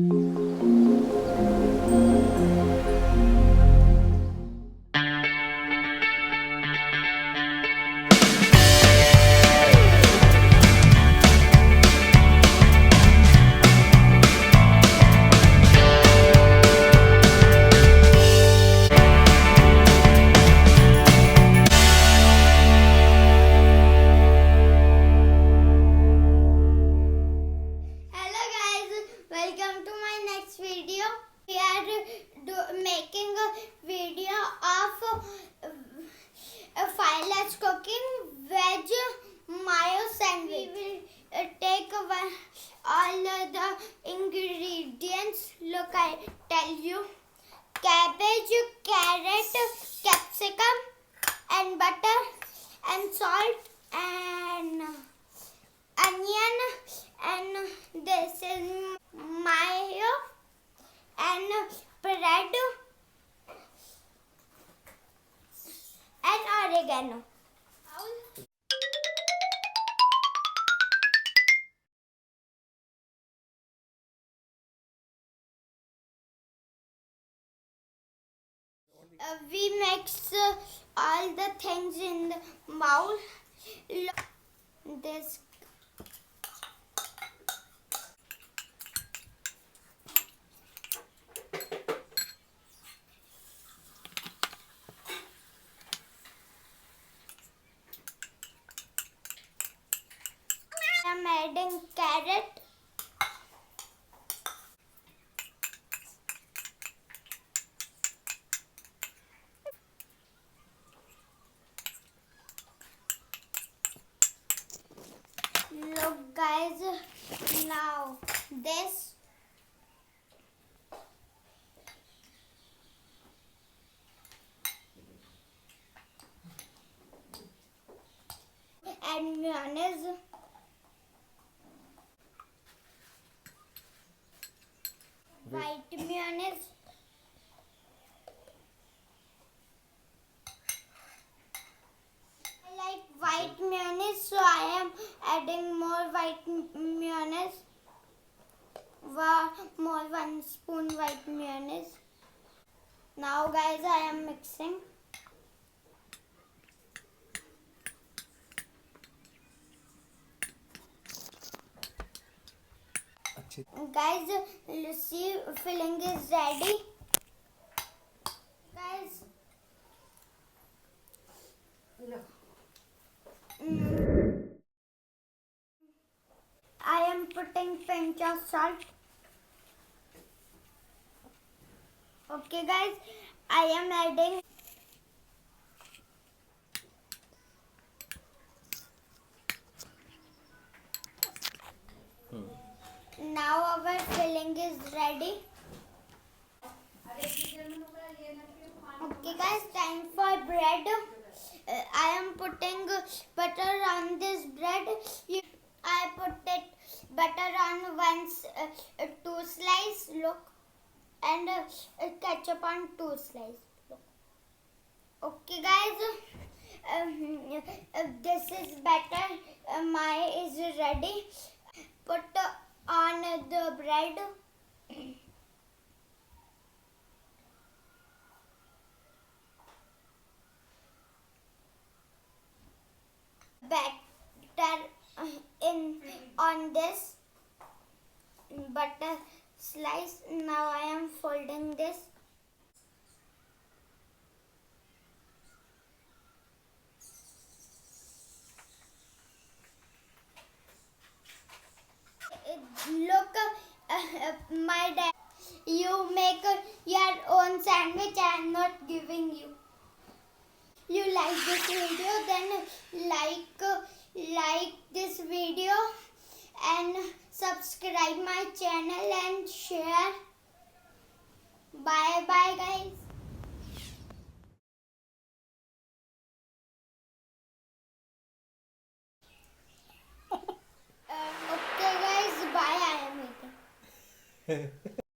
Hello guys, welcome to my next video. We are making a video of fireless cooking veg mayo sandwich. We will take all the ingredients. Look, I tell you: cabbage, carrot, capsicum, and butter, and salt, and onion, and this is mayo and bread and oregano. We mix all the things in the bowl. This I'm adding carrot. Look guys, now this and mayonnaise. White mayonnaise. I like white mayonnaise, so I am adding more white mayonnaise. More 1 spoon white mayonnaise. Now guys, I am mixing. Guys, see, filling is ready. Guys, I am putting pinch of salt. Okay guys, I am adding now our filling is ready. Okay guys, time for bread. I am putting butter on this bread. I put it butter on two slice. Look, and ketchup on 2 slice. Look. Okay guys, this is batter. My is ready. Put on the bread. Batter in on this butter slice. Now I am folding this. Look, my dad, you make your own sandwich. I am not giving you. You like this video, then like this video and subscribe my channel and share. Bye bye guys. Okay guys, bye. I am eating.